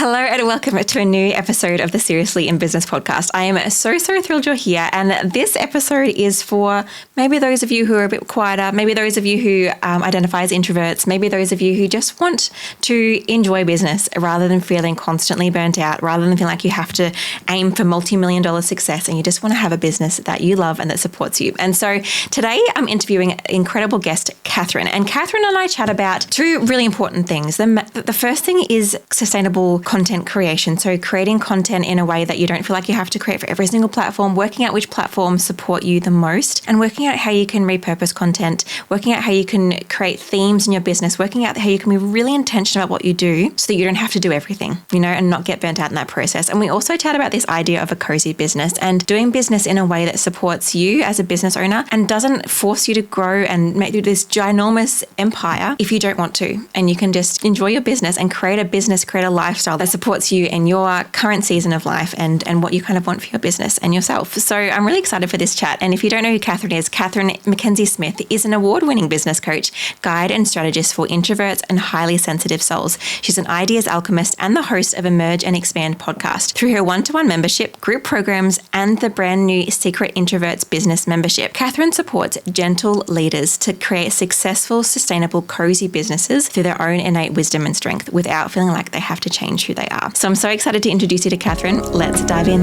Hello and welcome to a new episode of the Seriously in Business podcast. I am so thrilled you're here. And this episode is for maybe those of you who are a bit quieter, maybe those of you who identify as introverts, maybe those of you who just want to enjoy business rather than feeling constantly burnt out, rather than feeling like you have to aim for multi-million-dollar success and you just want to have a business that you love and that supports you. And so today I'm interviewing incredible guest, Katherine. And Katherine and I chat about two really important things. The first thing is sustainable content creation. So creating content in a way that you don't feel like you have to create for every single platform, working out which platforms support you the most, and working out how you can repurpose content, working out how you can create themes in your business, working out how you can be really intentional about what you do so that you don't have to do everything, and not get burnt out in that process. And we also chat about this idea of a cozy business and doing business in a way that supports you as a business owner and doesn't force you to grow and make this ginormous empire if you don't want to. And you can just enjoy your business and create a lifestyle that supports you in your current season of life and what you kind of want for your business and yourself. So I'm really excited for this chat. And if you don't know who Katherine is, Katherine Mackenzie-Smith is an award-winning business coach, guide and strategist for introverts and highly sensitive souls. She's an ideas alchemist and the host of Emerge and Expand podcast. Through her one-to-one membership, group programs, and the brand new Secret Introverts business membership, Katherine supports gentle leaders to create successful, sustainable, cozy businesses through their own innate wisdom and strength without feeling like they have to change who they are. So I'm so excited to introduce you to Katherine. Let's dive in.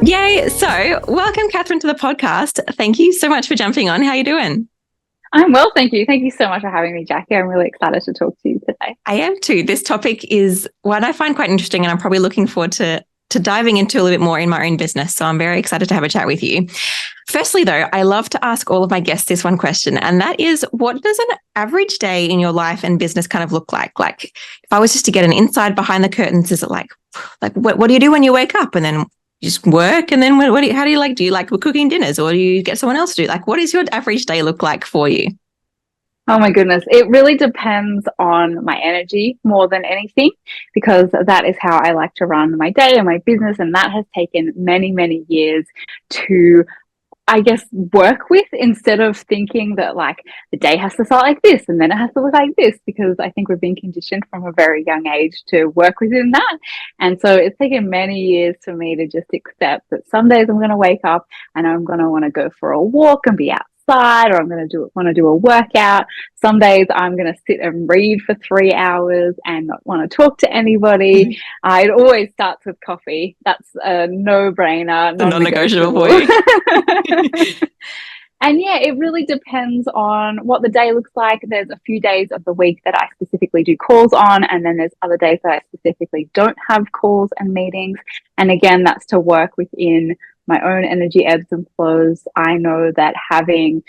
Yay. So welcome, Katherine, to the podcast. Thank you so much for jumping on. How are you doing? I'm well, thank you. Thank you so much for having me, Jacqui. I'm really excited to talk to you today. I am too. This topic is one I find quite interesting, and I'm probably looking forward to diving into a little bit more in my own business. So I'm very excited to have a chat with you. Firstly, though, I love to ask all of my guests this one question, and that is, what does an average day in your life and business kind of look like? Like, if I was just to get an inside behind the curtains, is it like what do you do when you wake up and then you just work? And then how do you like cooking dinners, or do you get someone else to do? Like, what does your average day look like for you? Oh my goodness. It really depends on my energy more than anything, because that is how I like to run my day and my business. And that has taken many, many years to, I guess, work with, instead of thinking that like the day has to start like this and then it has to look like this, because I think we've been conditioned from a very young age to work within that. And so it's taken many years for me to just accept that some days I'm going to wake up and I'm going to want to go for a walk and be outside, or I'm going to want to do a workout. Some days I'm going to sit and read for 3 hours and not want to talk to anybody. It always starts with coffee. That's a no-brainer, non-negotiable for you. And yeah, it really depends on what the day looks like. There's a few days of the week that I specifically do calls on, and then there's other days that I specifically don't have calls and meetings. And again, that's to work within my own energy ebbs and flows. I know that having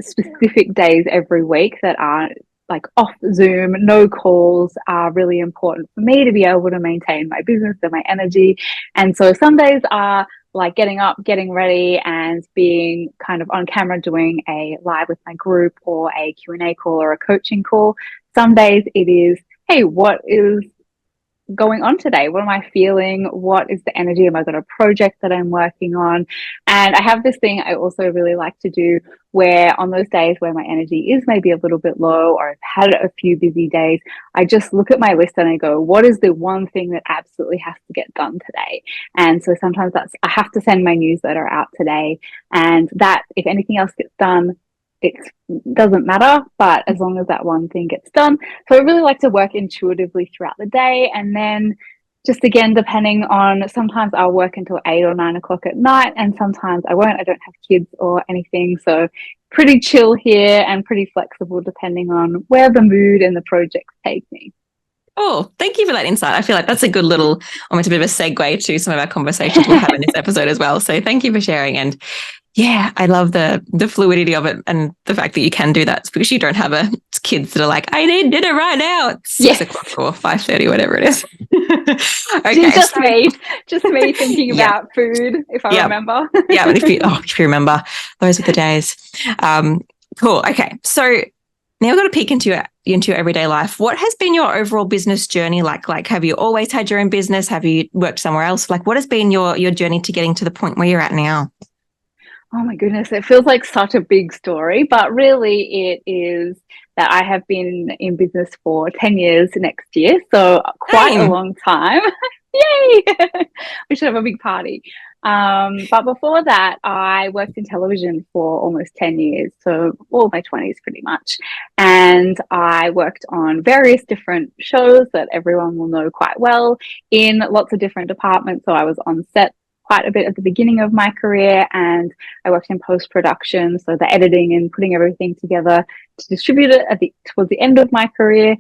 specific days every week that are like off Zoom, no calls, are really important for me to be able to maintain my business and my energy. And so some days are like getting up, getting ready, and being kind of on camera doing a live with my group, or a Q&A call, or a coaching call. Some days it is, hey, what is going on today? What am I feeling? What is the energy? Am I got a project that I'm working on? And I have this thing I also really like to do, where on those days where my energy is maybe a little bit low, or I've had a few busy days, I just look at my list and I go, what is the one thing that absolutely has to get done today? And so sometimes that's, I have to send my newsletter out today, and that, if anything else gets done, it doesn't matter, but as long as that one thing gets done. So I really like to work intuitively throughout the day. And then just again, depending on, sometimes I'll work until 8 or 9 o'clock at night, and sometimes I won't. I don't have kids or anything. So pretty chill here and pretty flexible depending on where the mood and the projects take me. Oh, thank you for that insight. I feel like that's a good little, almost a bit of a segue to some of our conversations we'll have in this episode as well. So thank you for sharing. And yeah, I love the fluidity of it, and the fact that you can do that, because you don't have kids that are like, I need dinner right now. It's 6 o'clock or 5:30, whatever it is. Okay, just me thinking about food, if I remember. Yeah, if you remember, those are the days. Cool. Okay, so now we've got to peek into your everyday life. What has been your overall business journey like? Like, have you always had your own business? Have you worked somewhere else? Like, what has been your journey to getting to the point where you're at now? Oh my goodness, it feels like such a big story, but really it is that I have been in business for 10 years next year, so quite a Same. long time. Yay! We should have a big party. But before that, I worked in television for almost 10 years, so all my 20s pretty much. And I worked on various different shows that everyone will know quite well in lots of different departments. So I was on set quite a bit at the beginning of my career, and I worked in post production, so the editing and putting everything together to distribute it towards the end of my career.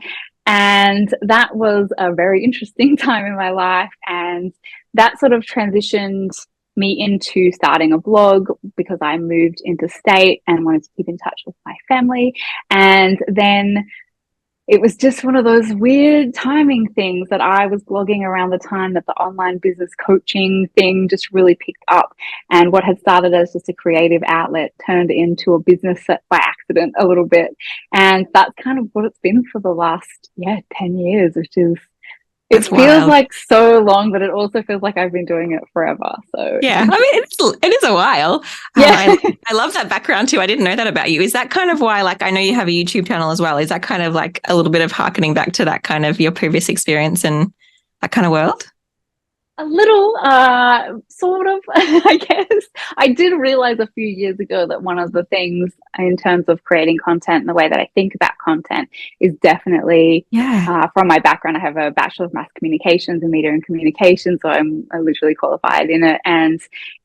And that was a very interesting time in my life. And that sort of transitioned me into starting a blog because I moved interstate and wanted to keep in touch with my family. And then it was just one of those weird timing things that I was blogging around the time that the online business coaching thing just really picked up. And what had started as just a creative outlet turned into a business by accident a little bit. And that's kind of what it's been for the last, 10 years, which is, it That's feels wild. like so long, but it also feels like I've been doing it forever. So it's Yeah, I interesting. mean, it is a while. Yeah. I love that background too. I didn't know that about you. Is that kind of why, like, I know you have a YouTube channel as well. Is that kind of like a little bit of harkening back to that kind of your previous experience and that kind of world? A little, sort of, I guess. I did realize a few years ago that one of the things in terms of creating content and the way that I think about content is definitely Yeah. from my background. I have a Bachelor of Mass Communications and Media and Communication, so I literally qualified in it. And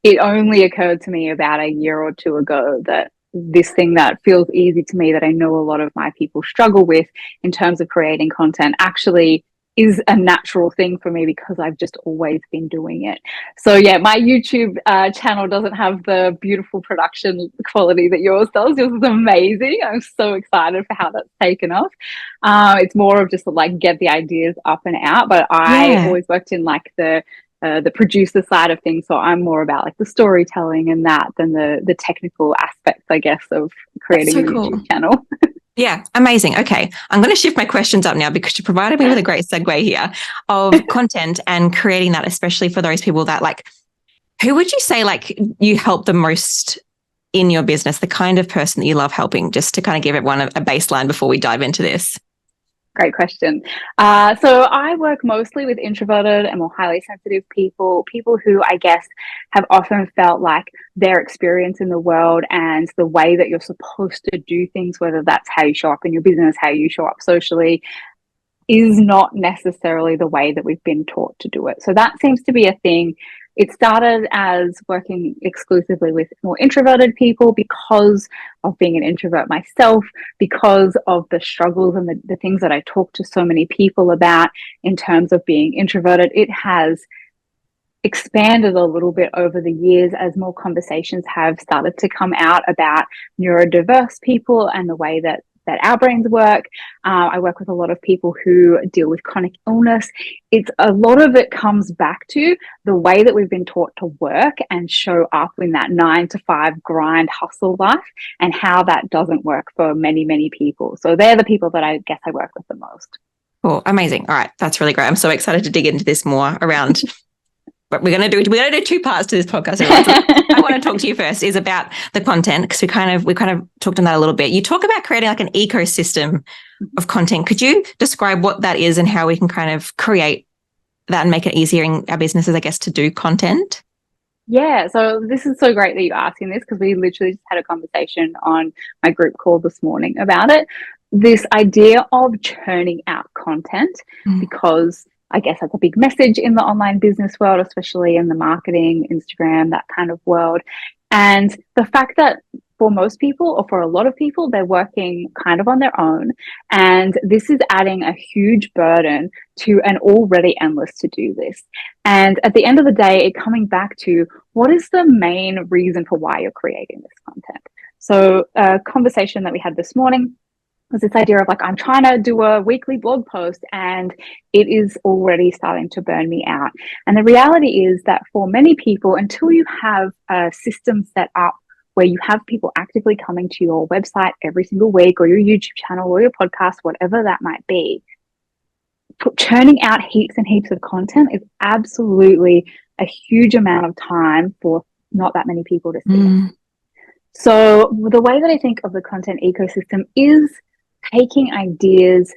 it only occurred to me about a year or two ago that this thing that feels easy to me, that I know a lot of my people struggle with in terms of creating content, actually is a natural thing for me because I've just always been doing it. So yeah, my YouTube channel doesn't have the beautiful production quality that yours does. Yours is amazing. I'm so excited for how that's taken off. It's more of just like get the ideas up and out. But I Yeah. always worked in like the producer side of things, so I'm more about like the storytelling and that than the technical aspects, I guess, of That's creating a so cool. YouTube channel. Yeah, amazing. Okay, I'm going to shift my questions up now because you provided me with a great segue here of content and creating that, especially for those people that like, who would you say like you help the most in your business, the kind of person that you love helping, just to kind of give everyone a baseline before we dive into this? Great question. So I work mostly with introverted and more highly sensitive people, people who I guess have often felt like their experience in the world and the way that you're supposed to do things, whether that's how you show up in your business, how you show up socially, is not necessarily the way that we've been taught to do it. So that seems to be a thing. It started as working exclusively with more introverted people because of being an introvert myself, because of the struggles and the things that I talk to so many people about in terms of being introverted. It has expanded a little bit over the years as more conversations have started to come out about neurodiverse people and the way that our brains work. I work with a lot of people who deal with chronic illness. It's a lot of it comes back to the way that we've been taught to work and show up in that 9 to 5 grind hustle life, and how that doesn't work for many, many people. So they're the people that I guess I work with the most. Cool, amazing. All right, that's really great. I'm so excited to dig into this more around. But we're going to do 2 parts to this podcast. So I want to talk to you first is about the content, because we kind of talked on that a little bit. You talk about creating like an ecosystem of content. Could you describe what that is and how we can kind of create that and make it easier in our businesses, I guess, to do content? Yeah, so this is so great that you're asking this, because we literally just had a conversation on my group call this morning about it. This idea of churning out content, because I guess that's a big message in the online business world, especially in the marketing, Instagram, that kind of world. And the fact that for most people, or for a lot of people, they're working kind of on their own. And this is adding a huge burden to an already endless to-do list. And at the end of the day, it coming back to what is the main reason for why you're creating this content. So a conversation that we had this morning was this idea of like, I'm trying to do a weekly blog post and it is already starting to burn me out. And the reality is that for many people, until you have a system set up where you have people actively coming to your website every single week, or your YouTube channel or your podcast, whatever that might be, churning out heaps and heaps of content is absolutely a huge amount of time for not that many people to see. So the way that I think of the content ecosystem is taking ideas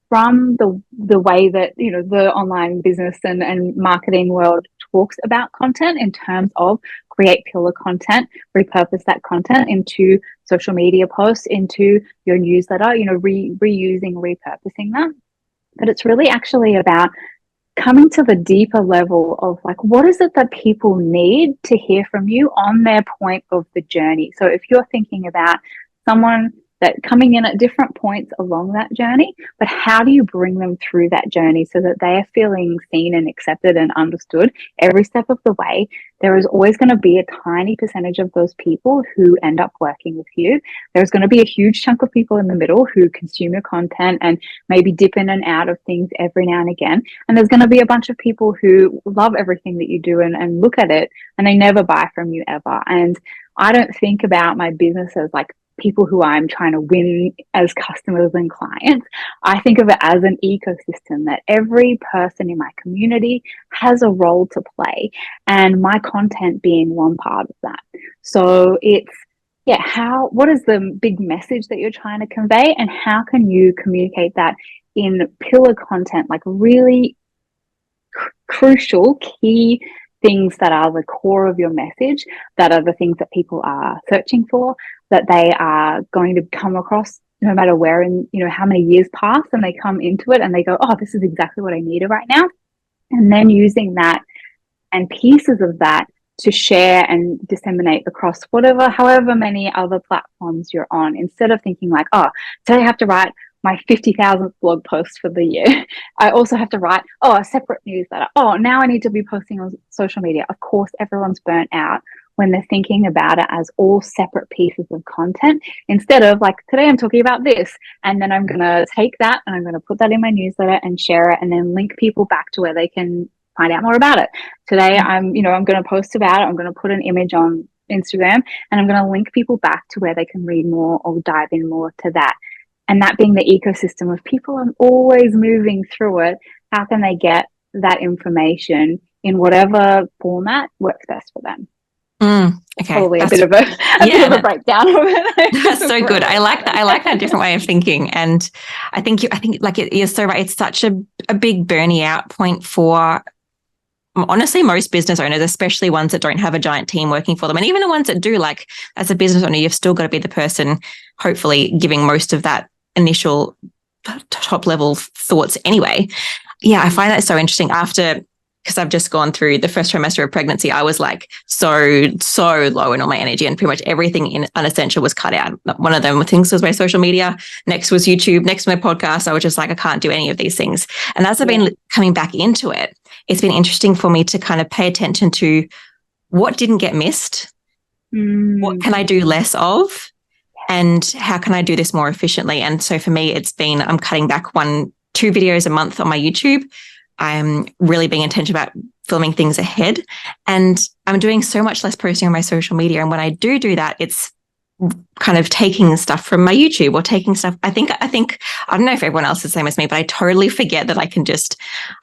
from the way that, you know, the online business and marketing world talks about content in terms of create pillar content, repurpose that content into social media posts, into your newsletter, you know, reusing, repurposing that. But it's really actually about coming to the deeper level of like, what is it that people need to hear from you on their point of the journey? So if you're thinking about someone that coming in at different points along that journey, but how do you bring them through that journey so that they are feeling seen and accepted and understood every step of the way? There is always going to be a tiny percentage of those people who end up working with you. There's going to be a huge chunk of people in the middle who consume your content and maybe dip in and out of things every now and again. And there's going to be a bunch of people who love everything that you do and look at it and they never buy from you ever. And I don't think about my business as like people who I'm trying to win as customers and clients. I think of it as an ecosystem that every person in my community has a role to play, and my content being one part of that. So it's, yeah, what is the big message that you're trying to convey, and how can you communicate that in pillar content, like really crucial key things that are the core of your message, that are the things that people are searching for, that they are going to come across no matter where, in, you know, how many years pass, and they come into it and they go, oh, this is exactly what I needed right now. And then using that and pieces of that to share and disseminate across however many other platforms you're on, instead of thinking like, oh, today I have to write my 50,000th blog post for the year. I also have to write, a separate newsletter. Oh, now I need to be posting on social media. Of course, everyone's burnt out when they're thinking about it as all separate pieces of content, instead of like, today I'm talking about this, and then I'm going to take that and I'm going to put that in my newsletter and share it, and then link people back to where they can find out more about it. Today, I'm going to post about it. I'm going to put an image on Instagram, and I'm going to link people back to where they can read more or dive in more to that. And that being the ecosystem of people are always moving through it. How can they get that information in whatever format works best for them? Okay, probably a bit of a breakdown of it. That's so good. I like that. I like that different way of thinking, and I think like you're so right. It's such a big burning out point for, honestly, most business owners, especially ones that don't have a giant team working for them. And even the ones that do, like as a business owner, you've still got to be the person hopefully giving most of that initial top level thoughts anyway. Yeah, I find that so interesting because I've just gone through the first trimester of pregnancy. I was like so low in all my energy, and pretty much everything in unessential was cut out. One of them things was my social media. Next was YouTube. Next was my podcast. I was just like, I can't do any of these things. And as I've been coming back into it, it's been interesting for me to kind of pay attention to what didn't get missed, what can I do less of, and how can I do this more efficiently. And so for me, it's been, I'm cutting back 1-2 videos a month on my YouTube. I'm really being intentional about filming things ahead, and I'm doing so much less posting on my social media. And when I do that, it's kind of taking stuff from my YouTube or taking stuff. I think, I don't know if everyone else is the same as me, but I totally forget that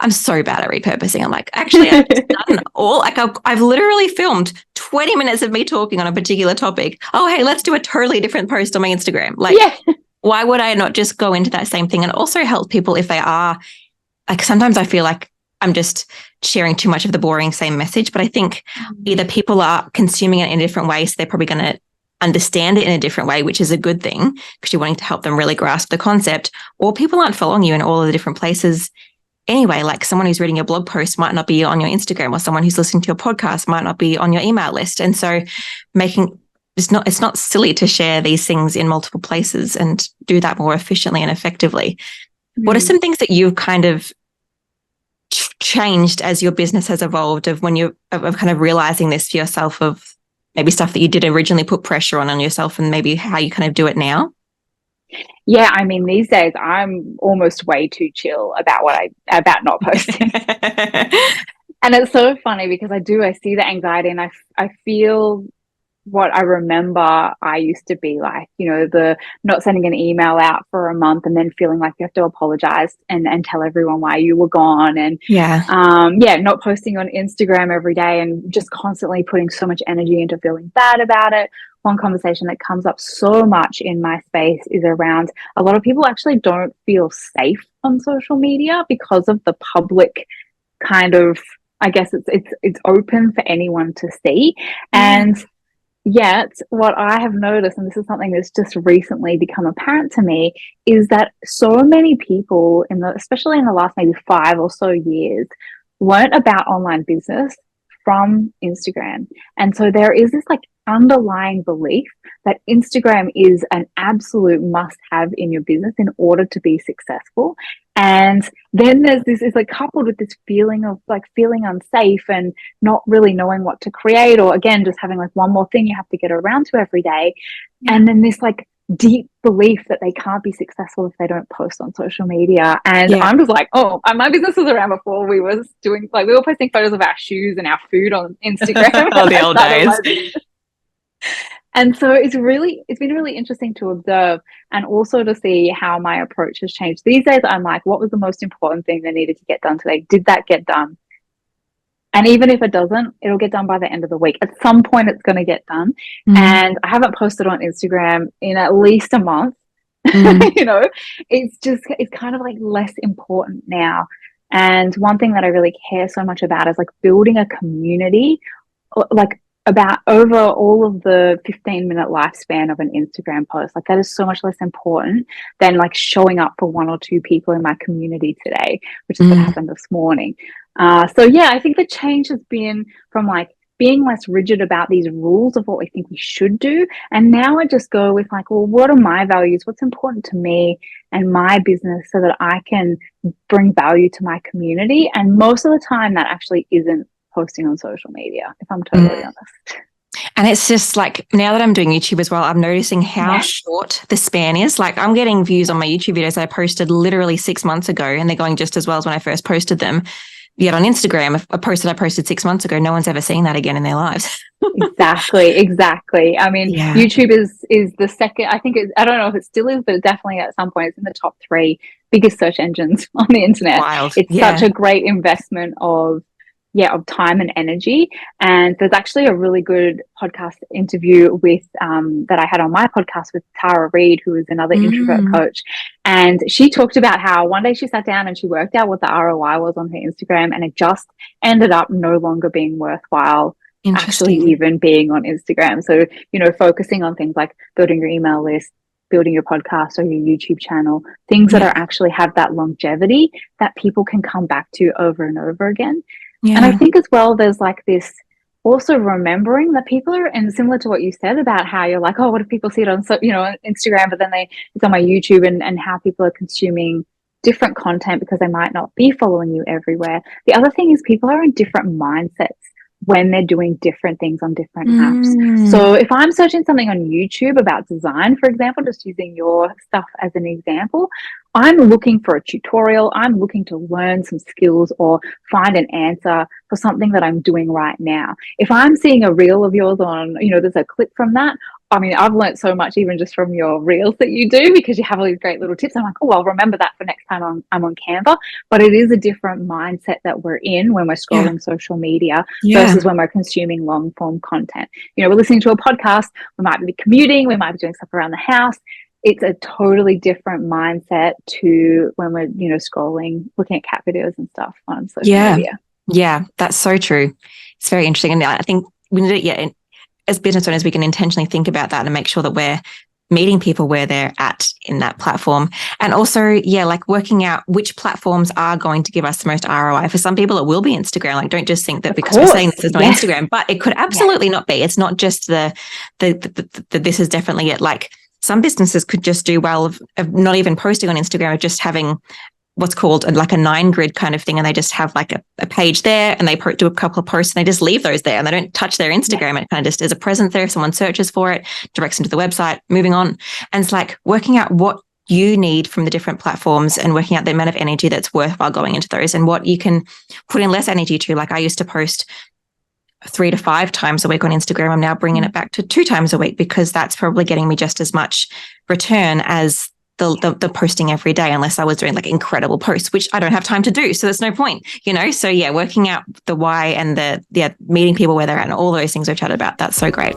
I'm so bad at repurposing. I'm like, actually, I've done I've literally filmed 20 minutes of me talking on a particular topic. Oh, hey, let's do a totally different post on my Instagram. Like, why would I not just go into that same thing? And also help people if they are, like, sometimes I feel like I'm just sharing too much of the boring same message, but I think either people are consuming it in a different way, so they're probably going to understand it in a different way, which is a good thing because you're wanting to help them really grasp the concept, or people aren't following you in all of the different places anyway. Like someone who's reading your blog post might not be on your Instagram, or someone who's listening to your podcast might not be on your email list. And so it's not silly to share these things in multiple places and do that more efficiently and effectively. What are some things that you've kind of changed as your business has evolved, of when of kind of realizing this for yourself, of maybe stuff that you did originally put pressure on yourself, and maybe how you kind of do it now? Yeah, I mean, these days I'm almost way too chill about not posting. And it's so funny because I see the anxiety, and I feel what I remember I used to be like, you know, the not sending an email out for a month and then feeling like you have to apologize and tell everyone why you were gone. And not posting on Instagram every day and just constantly putting so much energy into feeling bad about it, one conversation that comes up so much in my space is around a lot of people actually don't feel safe on social media because of the public kind of, I guess it's open for anyone to see. And yet what I have noticed, and this is something that's just recently become apparent to me, is that so many people especially in the last maybe 5 or so years, learnt about online business from Instagram. And so there is this like underlying belief that Instagram is an absolute must have in your business in order to be successful. And then there's this is like coupled with this feeling of like feeling unsafe and not really knowing what to create, or again, just having like one more thing you have to get around to every day. And then this like deep belief that they can't be successful if they don't post on social media. And I'm just like, oh, my business was around before we were doing, like, we were posting photos of our shoes and our food on Instagram. Oh, the old days. And so it's been really interesting to observe, and also to see how my approach has changed. These days, I'm like, what was the most important thing that needed to get done today? Did that get done? And even if it doesn't, it'll get done by the end of the week. At some point, it's going to get done. And I haven't posted on Instagram in at least a month. You know, it's kind of like less important now. And one thing that I really care so much about is like building a community, like about over all of the 15-minute lifespan of an Instagram post. Like that is so much less important than like showing up for 1 or 2 people in my community today, which is what happened this morning. So yeah, I think the change has been from like being less rigid about these rules of what we think we should do. And now I just go with like, well, what are my values? What's important to me and my business so that I can bring value to my community? And most of the time that actually isn't posting on social media, if I'm totally honest. And it's just like, now that I'm doing YouTube as well, I'm noticing how short the span is. Like I'm getting views on my YouTube videos that I posted literally 6 months ago, and they're going just as well as when I first posted them. Yet on Instagram, a post that I posted 6 months ago, no one's ever seen that again in their lives. Exactly. I mean, YouTube is the second, I think I don't know if it still is, but definitely at some point it's in the top 3 biggest search engines on the internet. Wild. It's such a great investment of time and energy. And there's actually a really good podcast interview with that I had on my podcast with Tara Reid, who is another introvert coach. And she talked about how one day she sat down and she worked out what the ROI was on her Instagram, and it just ended up no longer being worthwhile actually even being on Instagram. So, you know, focusing on things like building your email list, building your podcast or your YouTube channel, things that are actually have that longevity that people can come back to over and over again. And I think as well, there's like this also remembering that people are, and similar to what you said about how you're like, oh, what if people see it on, Instagram, but then it's on my YouTube, and how people are consuming different content because they might not be following you everywhere. The other thing is people are in different mindsets when they're doing different things on different apps. So if I'm searching something on YouTube about design, for example, just using your stuff as an example, I'm looking for a tutorial. I'm looking to learn some skills or find an answer for something that I'm doing right now. If I'm seeing a reel of yours on, there's a clip from that, I mean, I've learned so much even just from your reels that you do, because you have all these great little tips. I'm like, oh, I'll remember that for next time I'm on Canva. But it is a different mindset that we're in when we're scrolling social media versus when we're consuming long form content. We're listening to a podcast, we might be commuting, we might be doing stuff around the house. It's a totally different mindset to when we're, scrolling, looking at cat videos and stuff on social media. Yeah, that's so true. It's very interesting. And I think we need to, as business owners, we can intentionally think about that and make sure that we're meeting people where they're at in that platform. And also, like working out which platforms are going to give us the most ROI. For some people, it will be Instagram. Like, don't just think that because we're saying this is not Instagram, but it could absolutely not be. It's not just the this is definitely it. Like, some businesses could just do well of not even posting on Instagram, of just having what's called like a 9-grid kind of thing. And they just have like a page there, and they do a couple of posts, and they just leave those there, and they don't touch their Instagram. It kind of just is a presence there. If someone searches for it, directs them to the website, moving on. And it's like working out what you need from the different platforms and working out the amount of energy that's worthwhile going into those, and what you can put in less energy to. Like, I used to post 3 to 5 times a week on Instagram. I'm now bringing it back to 2 times a week, because that's probably getting me just as mumuch return as the posting every day, unless I was doing like incredible posts, which I don't have time to do. So there's no point, So working out the why and the meeting people where they're at and all those things we've chatted about. That's so great.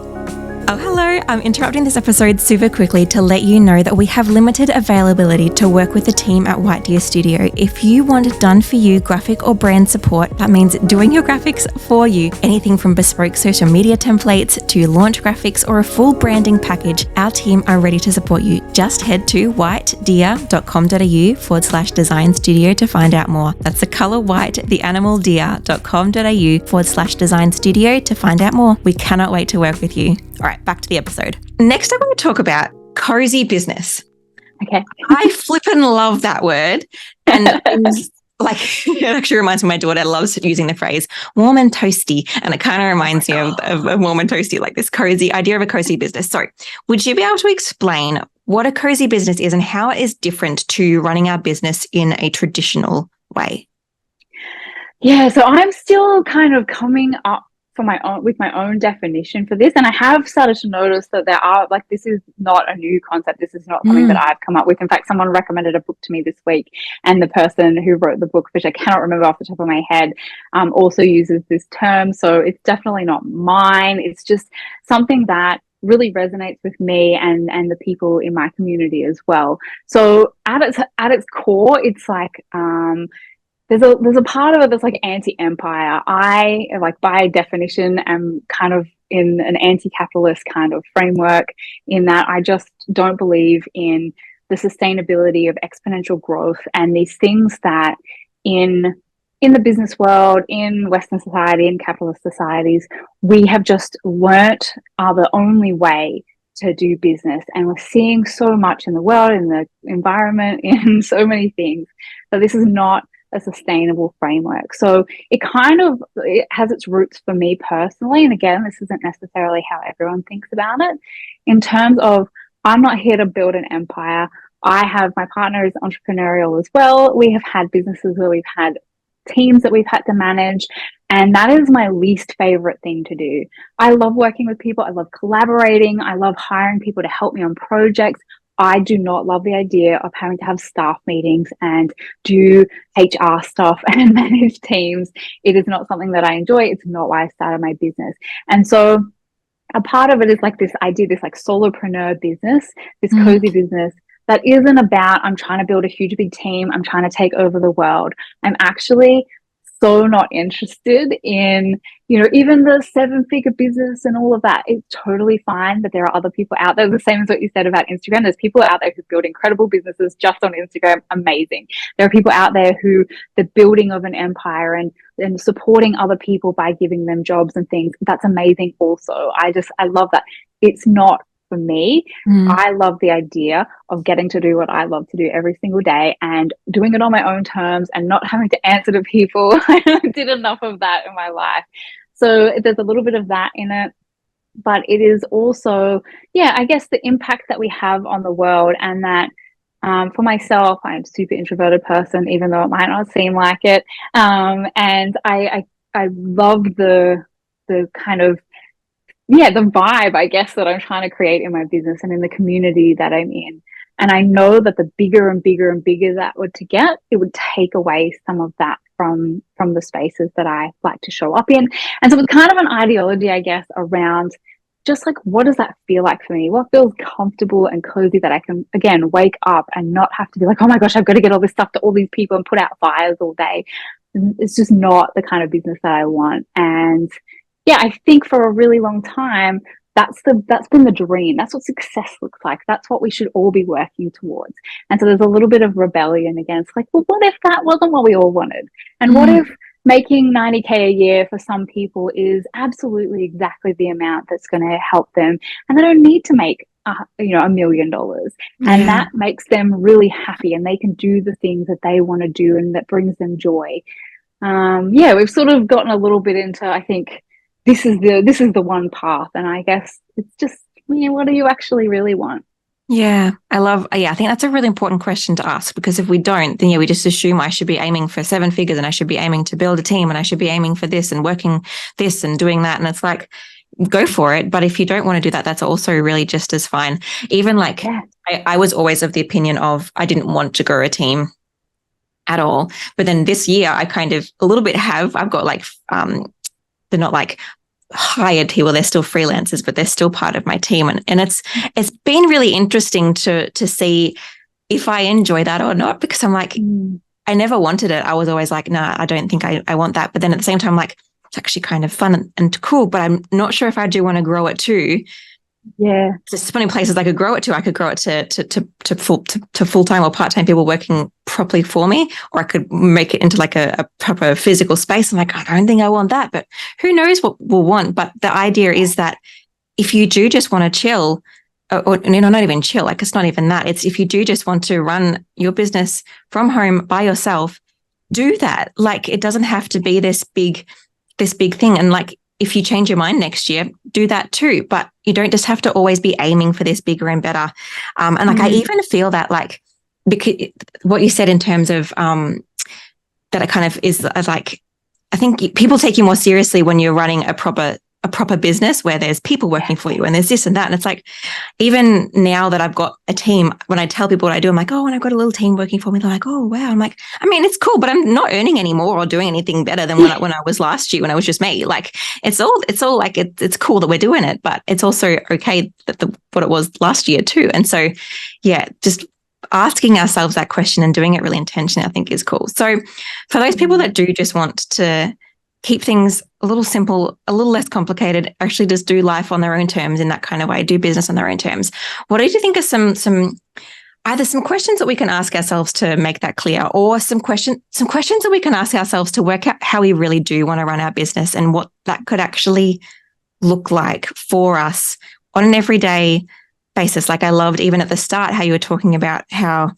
Oh, hello. I'm interrupting this episode super quickly to let you know that we have limited availability to work with the team at White Deer Studio. If you want done for you graphic or brand support, that means doing your graphics for you. Anything from bespoke social media templates to launch graphics or a full branding package, our team are ready to support you. Just head to whitedeer.com.au/design studio to find out more. That's the color white, the animal deer.com.au/design studio to find out more. We cannot wait to work with you. All right, back to the episode. Next, I want to talk about cozy business. Okay. I flippin' love that word. And like, it actually reminds me of my daughter loves using the phrase warm and toasty. And it kind of reminds me of warm and toasty, like this cozy idea of a cozy business. So would you be able to explain what a cozy business is and how it is different to running our business in a traditional way? Yeah, so I'm still kind of coming up with my own definition for this, and I have started to notice that there are, like, this is not a new concept. This is not something that I've come up with. In fact, someone recommended a book to me this week, and the person who wrote the book, which I cannot remember off the top of my head, also uses this term. So it's definitely not mine. It's just something that really resonates with me and the people in my community as well. So at its core, it's like there's a part of it that's like anti-empire. I, like, by definition, am kind of in an anti-capitalist kind of framework, in that I just don't believe in the sustainability of exponential growth and these things that in the business world, in Western society, in capitalist societies, we have just learnt are the only way to do business. And we're seeing so much in the world, in the environment, in so many things. So this is not a sustainable framework. So it has its roots for me personally. And again, this isn't necessarily how everyone thinks about it. In terms of, I'm not here to build an empire. My partner is entrepreneurial as well. We have had businesses where we've had teams that we've had to manage. And that is my least favorite thing to do. I love working with people. I love collaborating. I love hiring people to help me on projects. I do not love the idea of having to have staff meetings and do HR stuff and manage teams. It is not something that I enjoy. It's not why I started my business. And so a part of it is like this idea, this like solopreneur business, this cozy business that isn't about, I'm trying to build a huge big team, I'm trying to take over the world. I'm actually so not interested in, even the 7-figure business and all of that. It's totally fine that there are other people out there. The same as what you said about Instagram. There's people out there who build incredible businesses just on Instagram. Amazing. There are people out there who the building of an empire and supporting other people by giving them jobs and things. That's amazing also. I love that. It's not for me. I love the idea of getting to do what I love to do every single day and doing it on my own terms and not having to answer to people. I did enough of that in my life. So there's a little bit of that in it, but it is also, I guess the impact that we have on the world. And that for myself, I'm a super introverted person, even though it might not seem like it. And I love the kind of, the vibe, I guess, that I'm trying to create in my business and in the community that I'm in. And I know that the bigger and bigger and bigger that would to get, it would take away some of that from the spaces that I like to show up in. And so it's kind of an ideology, I guess, around just like, what does that feel like for me? What feels comfortable and cozy that I can, again, wake up and not have to be like, oh my gosh, I've got to get all this stuff to all these people and put out fires all day. It's just not the kind of business that I want. And I think for a really long time, that's been the dream. That's what success looks like. That's what we should all be working towards. And so there's a little bit of rebellion against, like, well, what if that wasn't what we all wanted? And what if making $90K a year for some people is absolutely exactly the amount that's going to help them, and they don't need to make $1 million, and that makes them really happy, and they can do the things that they want to do, and that brings them joy. We've sort of gotten a little bit into, I think, this is the one path. And I guess it's just, what do you actually really want? Yeah, I think that's a really important question to ask, because if we don't, then we just assume I should be aiming for 7 figures and I should be aiming to build a team and I should be aiming for this and working this and doing that. And it's like, go for it. But if you don't want to do that, that's also really just as fine. Even like, I was always of the opinion of, I didn't want to grow a team at all. But then this year I kind of a little bit I've got like, they're not like hired people. They're still freelancers, but they're still part of my team. And it's been really interesting to see if I enjoy that or not, because I'm like, I never wanted it. I was always like, nah, I don't think I want that. But then at the same time, like, it's actually kind of fun and cool, but I'm not sure if I do want to grow it too. Yeah. There's so many places I could grow it to. I could grow it to full-time or part-time people working properly for me, or I could make it into like a proper physical space. I'm like, I don't think I want that, but who knows what we'll want. But the idea is that if you do just want to chill, or not even chill, like it's not even that. It's if you do just want to run your business from home by yourself, do that. Like, it doesn't have to be this big thing. And like, if you change your mind next year, do that too. But you don't just have to always be aiming for this bigger and better. And like, I even feel that, like, because what you said in terms of that it kind of is like, I think people take you more seriously when you're running a proper business where there's people working for you and there's this and that. And it's like, even now that I've got a team, when I tell people what I do, I'm like, oh, and I've got a little team working for me. They're like, oh, wow. I'm like, I mean, it's cool, but I'm not earning any more or doing anything better than when I was last year, when I was just me. Like, it's all like, it's cool that we're doing it, but it's also okay that what it was last year too. And so, yeah, just asking ourselves that question and doing it really intentionally, I think, is cool. So for those people that do just want to keep things a little simple, a little less complicated, actually just do life on their own terms in that kind of way, do business on their own terms, what do you think are some either some questions that we can ask ourselves to make that clear, or some questions that we can ask ourselves to work out how we really do want to run our business and what that could actually look like for us on an everyday basis? Like, I loved even at the start how you were talking about how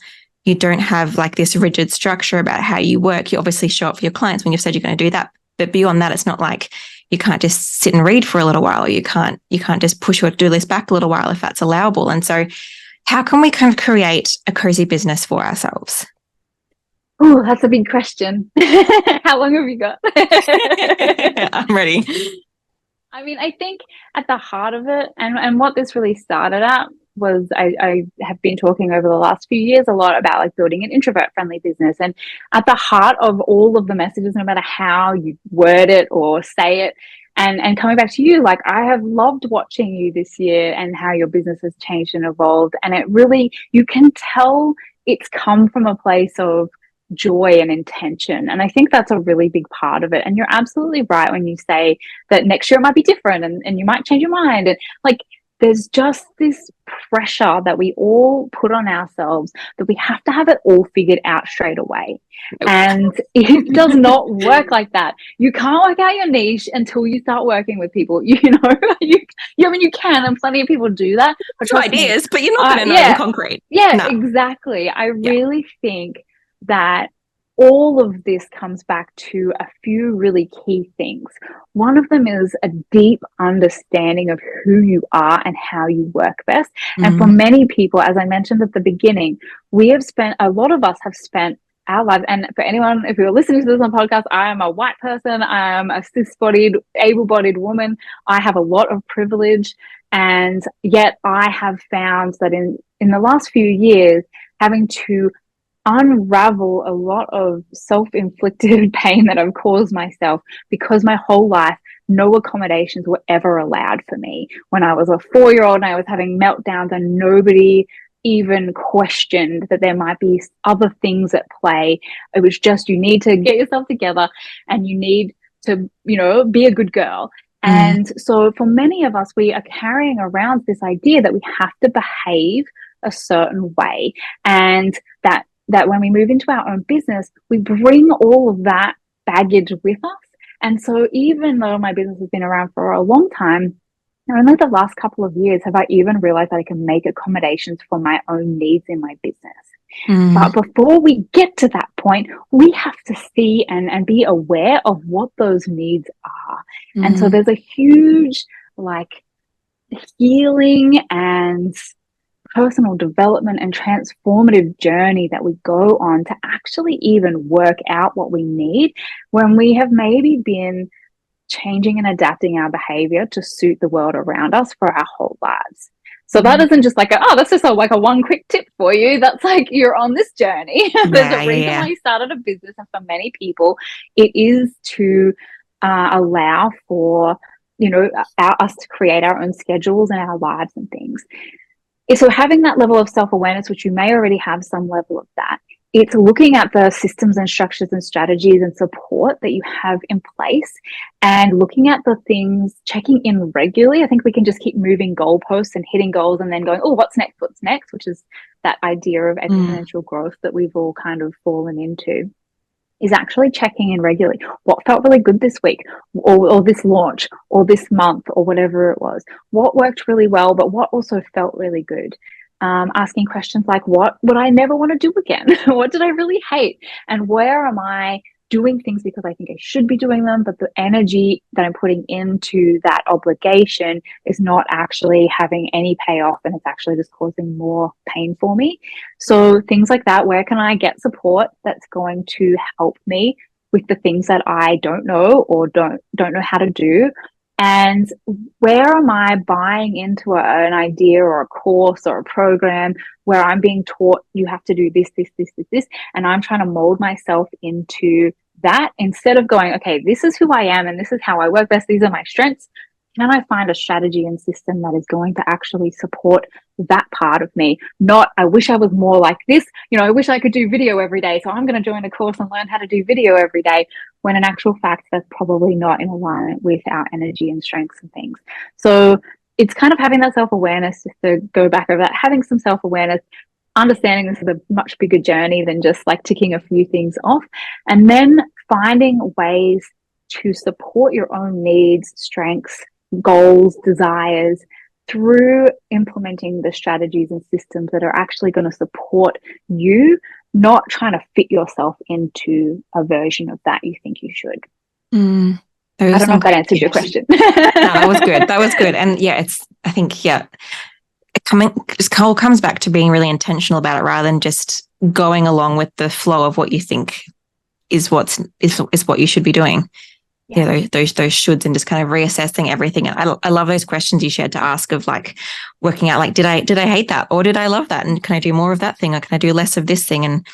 you don't have like this rigid structure about how you work. You obviously show up for your clients when you've said you're going to do that. But beyond that, it's not like you can't just sit and read for a little while. You can't just push your to-do list back a little while if that's allowable. And so how can we kind of create a cozy business for ourselves? Oh, that's a big question. How long have you got? I'm ready. I mean, I think at the heart of it, and what this really started at, was I have been talking over the last few years a lot about like building an introvert friendly business. And at the heart of all of the messages, no matter how you word it or say it, and coming back to you, like, I have loved watching you this year and how your business has changed and evolved. And it really, you can tell it's come from a place of joy and intention. And I think that's a really big part of it. And you're absolutely right when you say that next year it might be different and you might change your mind. And like, there's just this pressure that we all put on ourselves that we have to have it all figured out straight away. And it does not work like that. You can't work out your niche until you start working with people. You know, I mean, you can, and plenty of people do that. But ideas, but you're not going to know in concrete. Yeah, no. Exactly. I really think that all of this comes back to a few really key things. One of them is a deep understanding of who you are and how you work best. And for many people, as I mentioned at the beginning, a lot of us have spent our lives, and for anyone, if you're listening to this on podcast, I am a white person, I am a cis-bodied, able-bodied woman, I have a lot of privilege, and yet I have found that in the last few years, having to unravel a lot of self-inflicted pain that I've caused myself, because my whole life no accommodations were ever allowed for me. When I was a 4-year-old and I was having meltdowns and nobody even questioned that there might be other things at play. It was just, you need to get yourself together and you need to, be a good girl. And so for many of us, we are carrying around this idea that we have to behave a certain way, and that when we move into our own business, we bring all of that baggage with us. And so even though my business has been around for a long time, only the last couple of years have I even realized that I can make accommodations for my own needs in my business. But before we get to that point, we have to see and be aware of what those needs are. And so there's a huge healing and personal development and transformative journey that we go on to actually even work out what we need when we have maybe been changing and adapting our behavior to suit the world around us for our whole lives. So that isn't just that's just a one quick tip for you. That's like, you're on this journey. There's a reason why you started a business. And for many people, it is to allow for us to create our own schedules and our lives and things. So having that level of self-awareness, which you may already have some level of that, it's looking at the systems and structures and strategies and support that you have in place and looking at the things, checking in regularly. I think we can just keep moving goalposts and hitting goals and then going, oh, what's next, which is that idea of exponential growth that we've all kind of fallen into, is actually checking in regularly. What felt really good this week or this launch or this month or whatever it was? What worked really well, but what also felt really good? Asking questions like, what would I never want to do again? What did I really hate? And where am I doing things because I think I should be doing them, but the energy that I'm putting into that obligation is not actually having any payoff and it's actually just causing more pain for me. So things like that, where can I get support that's going to help me with the things that I don't know or don't know how to do? And where am I buying into an idea or a course or a program where I'm being taught you have to do this, and I'm trying to mold myself into that instead of going, okay, this is who I am and this is how I work best. These are my strengths. Can I find a strategy and system that is going to actually support that part of me? Not, I wish I was more like this. I wish I could do video every day, so I'm going to join a course and learn how to do video every day, when in actual fact, that's probably not in alignment with our energy and strengths and things. So it's kind of having that self-awareness, just to go back over that, having some self-awareness, understanding this is a much bigger journey than just like ticking a few things off, and then finding ways to support your own needs, strengths, goals, desires through implementing the strategies and systems that are actually going to support you, not trying to fit yourself into a version of that you think you should. I don't know if that answers your question. No, that was good. That was good. And yeah, it comes back to being really intentional about it rather than just going along with the flow of what you think is what you should be doing. Yeah, those shoulds, and just kind of reassessing everything. I love those questions you shared to ask, of like working out like, did I hate that or did I love that, and can I do more of that thing or can I do less of this thing? And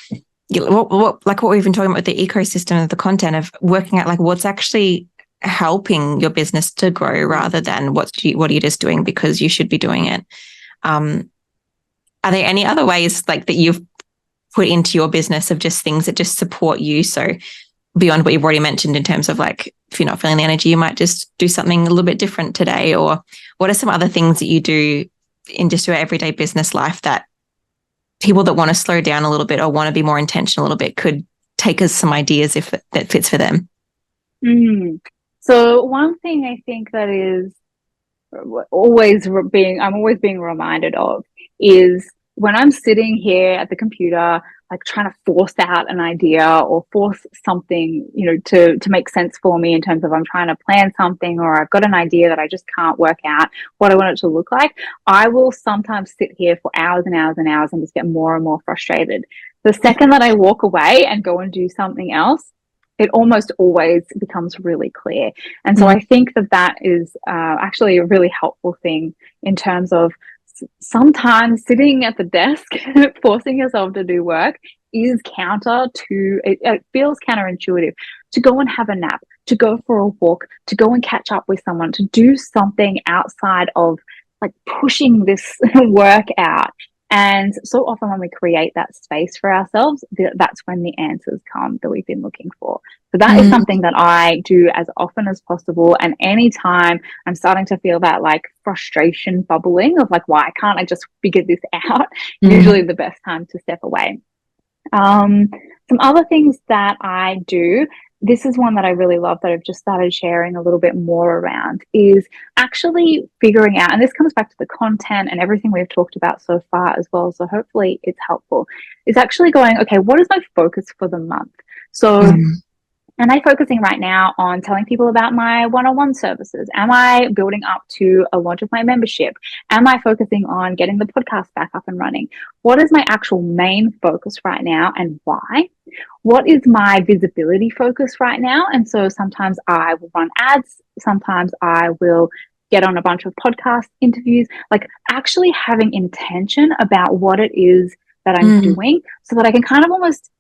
what we've been talking about with the ecosystem of the content, of working out like what's actually helping your business to grow rather than what are you just doing because you should be doing it. Are there any other ways like that you've put into your business of just things that just support you? So beyond what you've already mentioned in terms of like, if you're not feeling the energy, you might just do something a little bit different today. Or what are some other things that you do in just your everyday business life that people that want to slow down a little bit or want to be more intentional a little bit could take as some ideas if that fits for them? So one thing I think that is I'm always being reminded of is when I'm sitting here at the computer, like trying to force out an idea or force something, to make sense for me in terms of I'm trying to plan something, or I've got an idea that I just can't work out what I want it to look like. I will sometimes sit here for hours and hours and hours and just get more and more frustrated. The second that I walk away and go and do something else, it almost always becomes really clear. And so I think that is actually a really helpful thing in terms of sometimes sitting at the desk, forcing yourself to do work is it feels counterintuitive to go and have a nap, to go for a walk, to go and catch up with someone, to do something outside of like pushing this work out. And so often when we create that space for ourselves, that's when the answers come that we've been looking for. So that is something that I do as often as possible. And anytime I'm starting to feel that like frustration bubbling of like, why can't I just figure this out? Usually the best time to step away. Some other things that I do, this is one that I really love that I've just started sharing a little bit more around, is actually figuring out, and this comes back to the content and everything we've talked about so far as well, so hopefully it's helpful, is actually going, okay, what is my focus for the month? So am I focusing right now on telling people about my one-on-one services? Am I building up to a launch of my membership? Am I focusing on getting the podcast back up and running? What is my actual main focus right now and why? What is my visibility focus right now? And so sometimes I will run ads. Sometimes I will get on a bunch of podcast interviews, like actually having intention about what it is that I'm doing so that I can kind of almost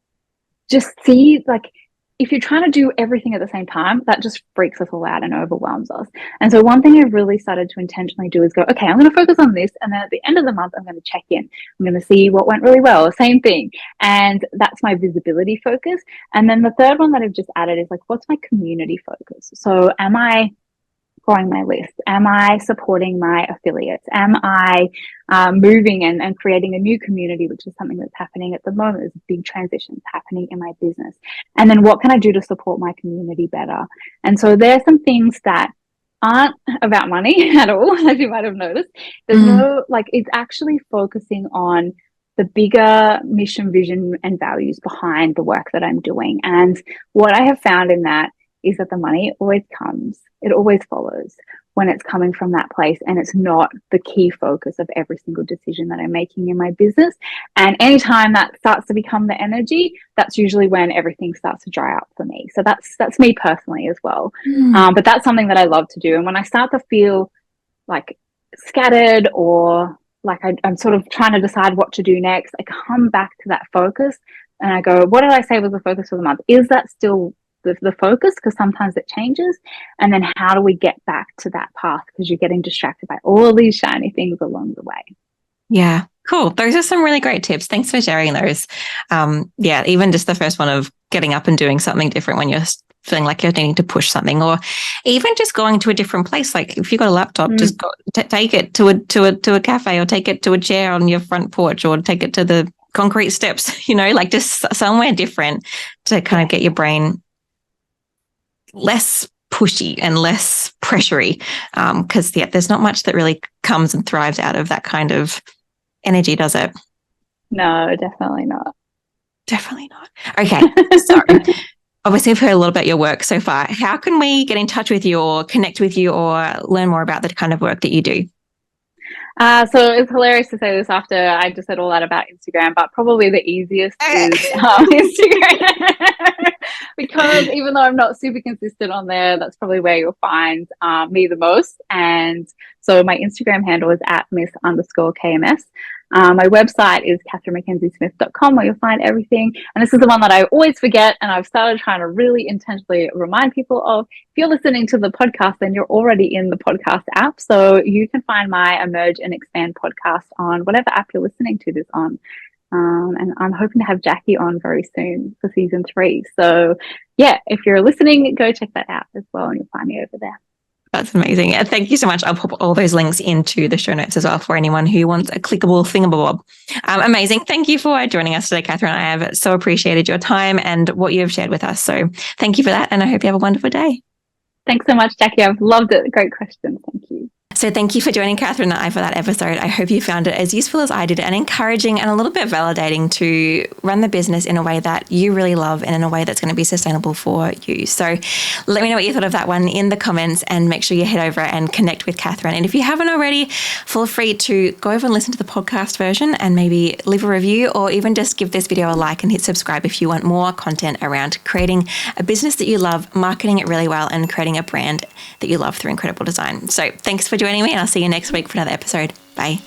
just see like, if you're trying to do everything at the same time, that just freaks us all out and overwhelms us. And so one thing I've really started to intentionally do is go, okay, I'm going to focus on this. And then at the end of the month, I'm going to check in. I'm going to see what went really well. Same thing. And that's my visibility focus. And then the third one that I've just added is like, what's my community focus? So am I growing my list? Am I supporting my affiliates? Am I moving and creating a new community, which is something that's happening at the moment? There's big transitions happening in my business. And then what can I do to support my community better? And so there are some things that aren't about money at all, as you might have noticed. There's no, like, it's actually focusing on the bigger mission, vision, and values behind the work that I'm doing. And what I have found in that is that the money always comes. It always follows when it's coming from that place, and it's not the key focus of every single decision that I'm making in my business. And anytime that starts to become the energy, that's usually when everything starts to dry up for me. So that's me personally as well. But that's something that I love to do. And when I start to feel like scattered or like I'm sort of trying to decide what to do next, I come back to that focus and I go, what did I say was the focus for the month? Is that still the focus? Because sometimes it changes. And then how do we get back to that path? Because you're getting distracted by all these shiny things along the way. Yeah, cool. Those are some really great tips. Thanks for sharing those. Yeah, even just the first one of getting up and doing something different when you're feeling like you're needing to push something, or even just going to a different place. Like if you've got a laptop, just go, take it to a cafe, or take it to a chair on your front porch, or take it to the concrete steps, like just somewhere different to kind of get your brain less pushy and less pressury. Because there's not much that really comes and thrives out of that kind of energy, does it? No, definitely not. Definitely not. Okay. So obviously we've heard a lot about your work so far. How can we get in touch with you or connect with you or learn more about the kind of work that you do? So it's hilarious to say this after I just said all that about Instagram, but probably the easiest is Instagram. Because even though I'm not super consistent on there, that's probably where you'll find me the most. And so my Instagram handle is @miss_KMS. My website is katherinemackenzie-smith.com, where you'll find everything. And this is the one that I always forget, and I've started trying to really intentionally remind people of. If you're listening to the podcast, then you're already in the podcast app. So you can find my Emerge and Expand podcast on whatever app you're listening to this on. And I'm hoping to have Jacqui on very soon for season 3. So yeah, if you're listening, go check that out as well, and you'll find me over there. That's amazing. Thank you so much. I'll pop all those links into the show notes as well for anyone who wants a clickable thingamabob. Amazing. Thank you for joining us today, Katherine. I have so appreciated your time and what you have shared with us. So thank you for that. And I hope you have a wonderful day. Thanks so much, Jacqui. I've loved it. Great questions. Thank you. So thank you for joining Katherine and I for that episode. I hope you found it as useful as I did, and encouraging and a little bit validating to run the business in a way that you really love and in a way that's going to be sustainable for you. So let me know what you thought of that one in the comments, and make sure you head over and connect with Katherine. And if you haven't already, feel free to go over and listen to the podcast version and maybe leave a review, or even just give this video a like and hit subscribe if you want more content around creating a business that you love, marketing it really well, and creating a brand that you love through incredible design. So thanks for joining me, and I'll see you next week for another episode. Bye.